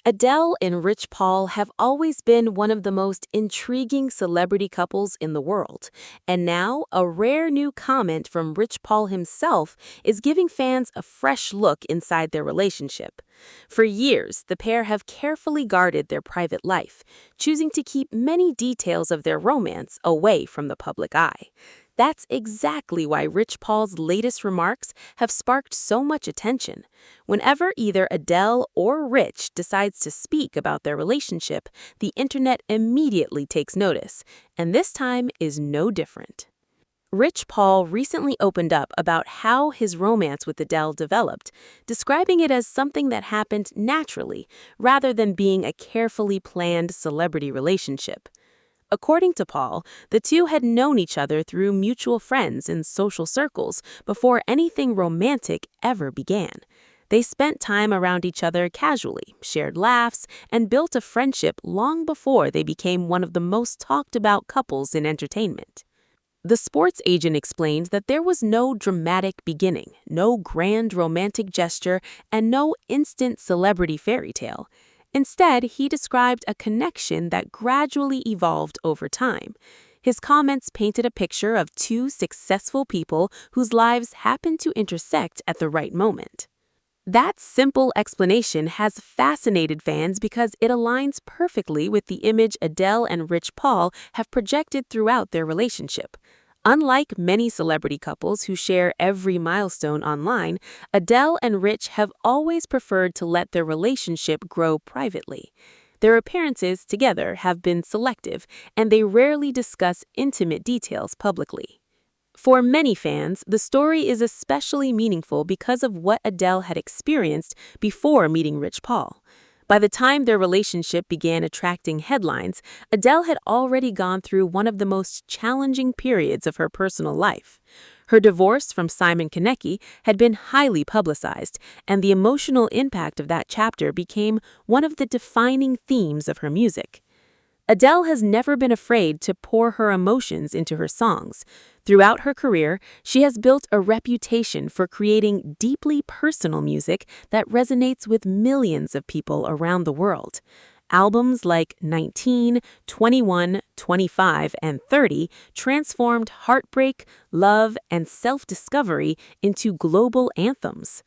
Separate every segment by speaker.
Speaker 1: Adele and Rich Paul have always been one of the most intriguing celebrity couples in the world, and now a rare new comment from Rich Paul himself is giving fans a fresh look inside their relationship. For years, the pair have carefully guarded their private life, choosing to keep many details of their romance away from the public eye. That's exactly why Rich Paul's latest remarks have sparked so much attention. Whenever either Adele or Rich decides to speak about their relationship, the internet immediately takes notice, and this time is no different. Rich Paul recently opened up about how his romance with Adele developed, describing it as something that happened naturally rather than being a carefully planned celebrity relationship. According to Paul, the two had known each other through mutual friends and social circles before anything romantic ever began. They spent time around each other casually, shared laughs, and built a friendship long before they became one of the most talked about couples in entertainment. The sports agent explained that there was no dramatic beginning, no grand romantic gesture, and no instant celebrity fairy tale. Instead, he described a connection that gradually evolved over time. His comments painted a picture of two successful people whose lives happened to intersect at the right moment. That simple explanation has fascinated fans because it aligns perfectly with the image Adele and Rich Paul have projected throughout their relationship. Unlike many celebrity couples who share every milestone online, Adele and Rich have always preferred to let their relationship grow privately. Their appearances together have been selective, and they rarely discuss intimate details publicly. For many fans, the story is especially meaningful because of what Adele had experienced before meeting Rich Paul. By the time their relationship began attracting headlines, Adele had already gone through one of the most challenging periods of her personal life. Her divorce from Simon Konecki had been highly publicized, and the emotional impact of that chapter became one of the defining themes of her music. Adele has never been afraid to pour her emotions into her songs. Throughout her career, she has built a reputation for creating deeply personal music that resonates with millions of people around the world. Albums like 19, 21, 25, and 30 transformed heartbreak, love, and self-discovery into global anthems.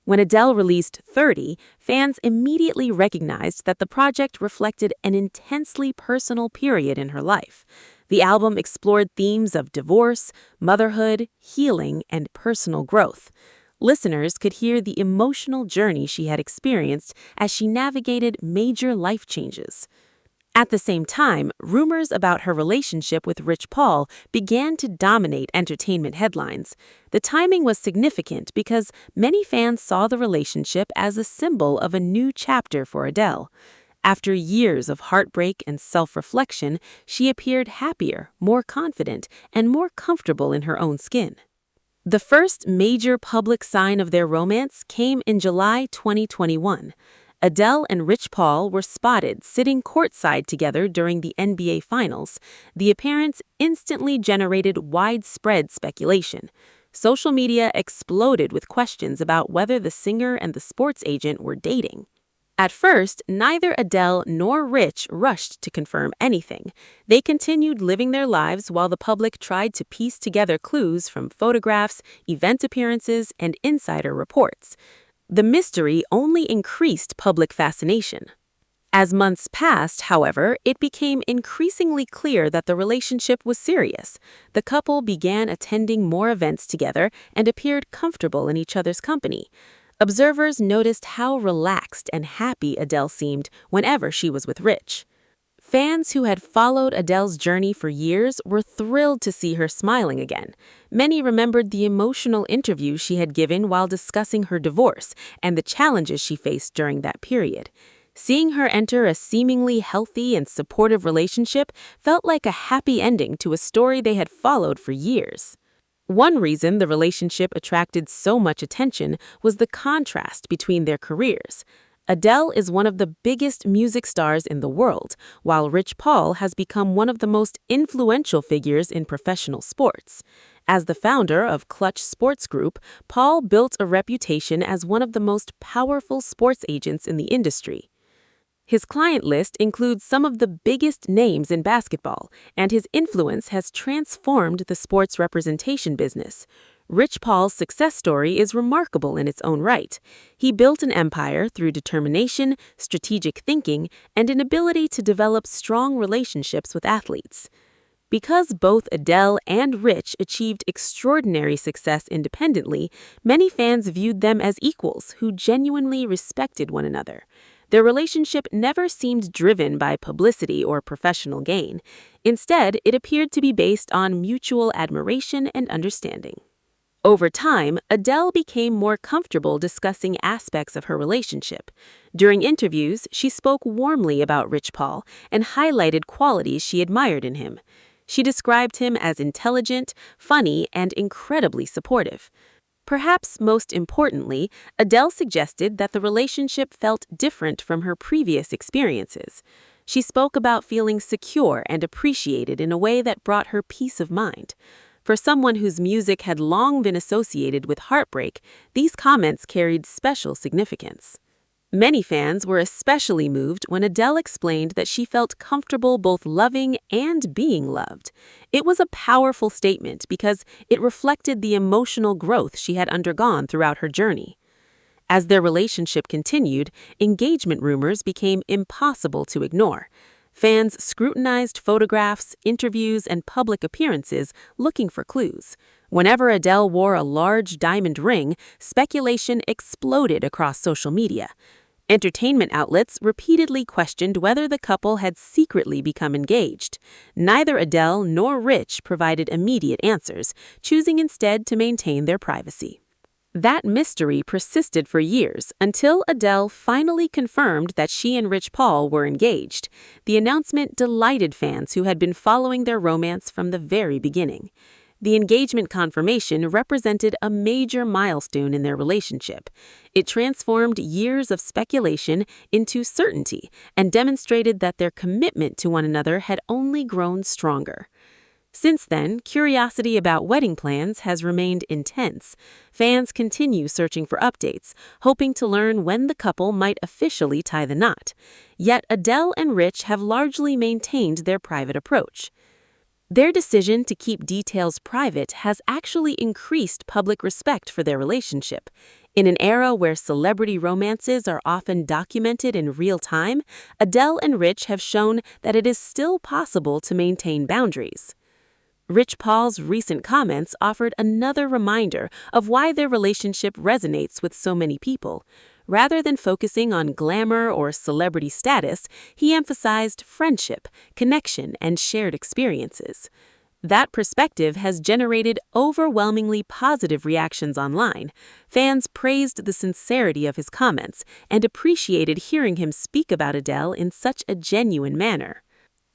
Speaker 1: When Adele released 30, fans immediately recognized that the project reflected an intensely personal period in her life. The album explored themes of divorce, motherhood, healing, and personal growth. Listeners could hear the emotional journey she had experienced as she navigated major life changes. At the same time, rumors about her relationship with Rich Paul began to dominate entertainment headlines. The timing was significant because many fans saw the relationship as a symbol of a new chapter for Adele. After years of heartbreak and self-reflection, she appeared happier, more confident, and more comfortable in her own skin. The first major public sign of their romance came in July 2021. Adele and Rich Paul were spotted sitting courtside together during the NBA Finals. The appearance instantly generated widespread speculation. Social media exploded with questions about whether the singer and the sports agent were dating. At first, neither Adele nor Rich rushed to confirm anything. They continued living their lives while the public tried to piece together clues from photographs, event appearances, and insider reports. The mystery only increased public fascination. As months passed, however, it became increasingly clear that the relationship was serious. The couple began attending more events together and appeared comfortable in each other's company. Observers noticed how relaxed and happy Adele seemed whenever she was with Rich. Fans who had followed Adele's journey for years were thrilled to see her smiling again. Many remembered the emotional interview she had given while discussing her divorce and the challenges she faced during that period. Seeing her enter a seemingly healthy and supportive relationship felt like a happy ending to a story they had followed for years. One reason the relationship attracted so much attention was the contrast between their careers. Adele is one of the biggest music stars in the world, while Rich Paul has become one of the most influential figures in professional sports. As the founder of Clutch Sports Group, Paul built a reputation as one of the most powerful sports agents in the industry. His client list includes some of the biggest names in basketball, and his influence has transformed the sports representation business. Rich Paul's success story is remarkable in its own right. He built an empire through determination, strategic thinking, and an ability to develop strong relationships with athletes. Because both Adele and Rich achieved extraordinary success independently, many fans viewed them as equals who genuinely respected one another. Their relationship never seemed driven by publicity or professional gain. Instead, it appeared to be based on mutual admiration and understanding. Over time, Adele became more comfortable discussing aspects of her relationship. During interviews, she spoke warmly about Rich Paul and highlighted qualities she admired in him. She described him as intelligent, funny, and incredibly supportive. Perhaps most importantly, Adele suggested that the relationship felt different from her previous experiences. She spoke about feeling secure and appreciated in a way that brought her peace of mind. For someone whose music had long been associated with heartbreak, these comments carried special significance. Many fans were especially moved when Adele explained that she felt comfortable both loving and being loved. It was a powerful statement because it reflected the emotional growth she had undergone throughout her journey. As their relationship continued, engagement rumors became impossible to ignore. Fans scrutinized photographs, interviews, and public appearances looking for clues. Whenever Adele wore a large diamond ring, speculation exploded across social media. Entertainment outlets repeatedly questioned whether the couple had secretly become engaged. Neither Adele nor Rich provided immediate answers, choosing instead to maintain their privacy. That mystery persisted for years until Adele finally confirmed that she and Rich Paul were engaged. The announcement delighted fans who had been following their romance from the very beginning. The engagement confirmation represented a major milestone in their relationship. It transformed years of speculation into certainty and demonstrated that their commitment to one another had only grown stronger. Since then, curiosity about wedding plans has remained intense. Fans continue searching for updates, hoping to learn when the couple might officially tie the knot. Yet Adele and Rich have largely maintained their private approach. Their decision to keep details private has actually increased public respect for their relationship. In an era where celebrity romances are often documented in real time, Adele and Rich have shown that it is still possible to maintain boundaries. Rich Paul's recent comments offered another reminder of why their relationship resonates with so many people. Rather than focusing on glamour or celebrity status, he emphasized friendship, connection, and shared experiences. That perspective has generated overwhelmingly positive reactions online. Fans praised the sincerity of his comments and appreciated hearing him speak about Adele in such a genuine manner.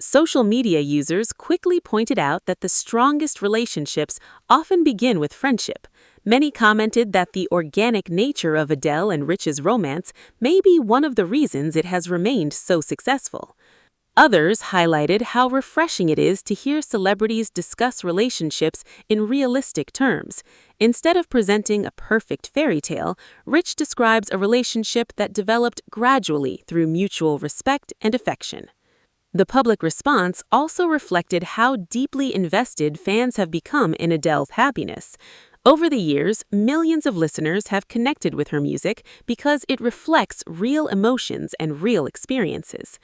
Speaker 1: Social media users quickly pointed out that the strongest relationships often begin with friendship. Many commented that the organic nature of Adele and Rich's romance may be one of the reasons it has remained so successful. Others highlighted how refreshing it is to hear celebrities discuss relationships in realistic terms. Instead of presenting a perfect fairy tale, Rich describes a relationship that developed gradually through mutual respect and affection. The public response also reflected how deeply invested fans have become in Adele's happiness. Over the years, millions of listeners have connected with her music because it reflects real emotions and real experiences.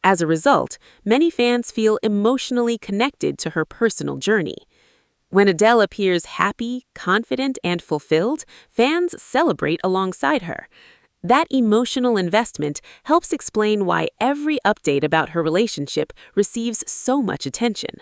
Speaker 1: As a result, many fans feel emotionally connected to her personal journey. When Adele appears happy, confident, and fulfilled, fans celebrate alongside her. That emotional investment helps explain why every update about her relationship receives so much attention.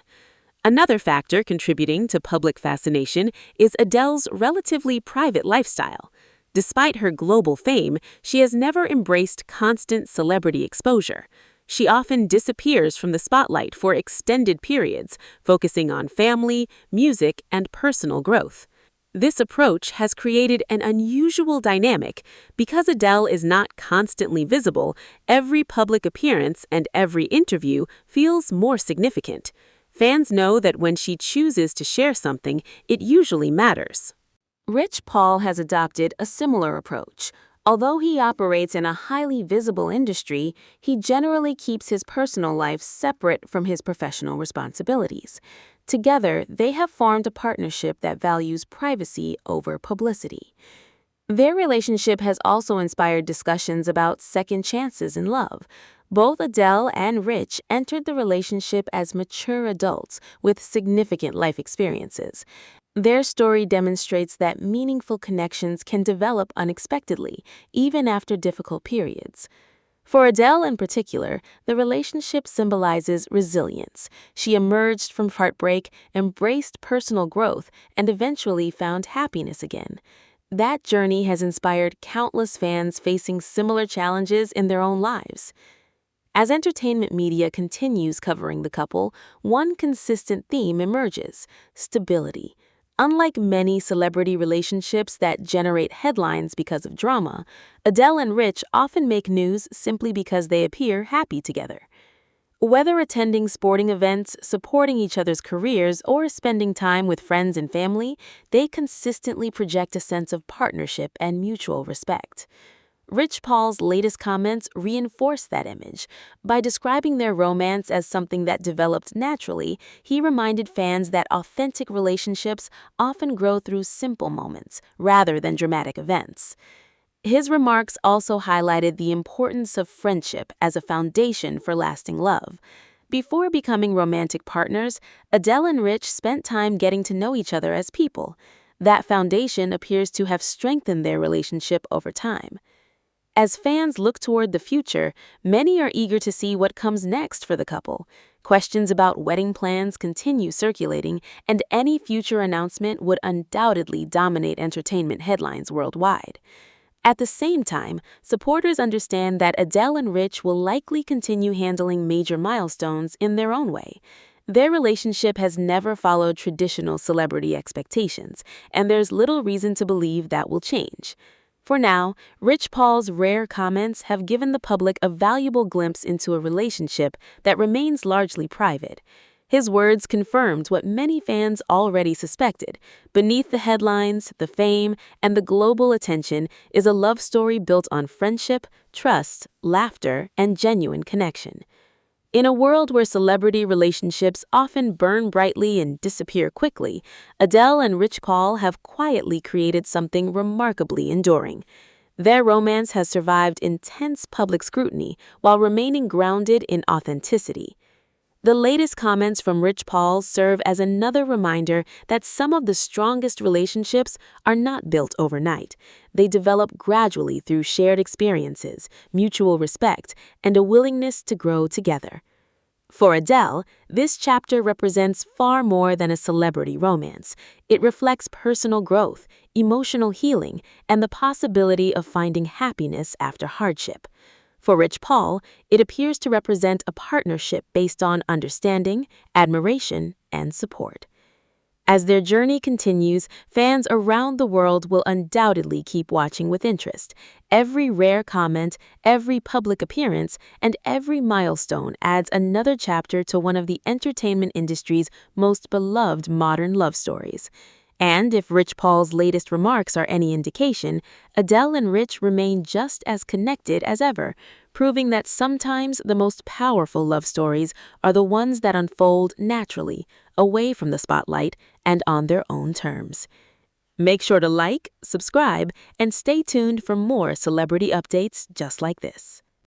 Speaker 1: Another factor contributing to public fascination is Adele's relatively private lifestyle. Despite her global fame, she has never embraced constant celebrity exposure. She often disappears from the spotlight for extended periods, focusing on family, music, and personal growth. This approach has created an unusual dynamic. Because Adele is not constantly visible, every public appearance and every interview feels more significant. Fans know that when she chooses to share something, it usually matters. Rich Paul has adopted a similar approach. Although he operates in a highly visible industry, he generally keeps his personal life separate from his professional responsibilities. Together, they have formed a partnership that values privacy over publicity. Their relationship has also inspired discussions about second chances in love. Both Adele and Rich entered the relationship as mature adults with significant life experiences. Their story demonstrates that meaningful connections can develop unexpectedly, even after difficult periods. For Adele in particular, the relationship symbolizes resilience. She emerged from heartbreak, embraced personal growth, and eventually found happiness again. That journey has inspired countless fans facing similar challenges in their own lives. As entertainment media continues covering the couple, one consistent theme emerges: stability. Unlike many celebrity relationships that generate headlines because of drama, Adele and Rich often make news simply because they appear happy together. Whether attending sporting events, supporting each other's careers, or spending time with friends and family, they consistently project a sense of partnership and mutual respect. Rich Paul's latest comments reinforce that image. By describing their romance as something that developed naturally, he reminded fans that authentic relationships often grow through simple moments rather than dramatic events. His remarks also highlighted the importance of friendship as a foundation for lasting love. Before becoming romantic partners, Adele and Rich spent time getting to know each other as people. That foundation appears to have strengthened their relationship over time. As fans look toward the future, many are eager to see what comes next for the couple. Questions about wedding plans continue circulating, and any future announcement would undoubtedly dominate entertainment headlines worldwide. At the same time, supporters understand that Adele and Rich will likely continue handling major milestones in their own way. Their relationship has never followed traditional celebrity expectations, and there's little reason to believe that will change. For now, Rich Paul's rare comments have given the public a valuable glimpse into a relationship that remains largely private. His words confirmed what many fans already suspected. Beneath the headlines, the fame, and the global attention is a love story built on friendship, trust, laughter, and genuine connection. In a world where celebrity relationships often burn brightly and disappear quickly, Adele and Rich Paul have quietly created something remarkably enduring. Their romance has survived intense public scrutiny while remaining grounded in authenticity. The latest comments from Rich Paul serve as another reminder that some of the strongest relationships are not built overnight. They develop gradually through shared experiences, mutual respect, and a willingness to grow together. For Adele, this chapter represents far more than a celebrity romance. It reflects personal growth, emotional healing, and the possibility of finding happiness after hardship. For Rich Paul, it appears to represent a partnership based on understanding, admiration, and support. As their journey continues, fans around the world will undoubtedly keep watching with interest. Every rare comment, every public appearance, and every milestone adds another chapter to one of the entertainment industry's most beloved modern love stories. And if Rich Paul's latest remarks are any indication, Adele and Rich remain just as connected as ever, proving that sometimes the most powerful love stories are the ones that unfold naturally, away from the spotlight, and on their own terms. Make sure to like, subscribe, and stay tuned for more celebrity updates just like this.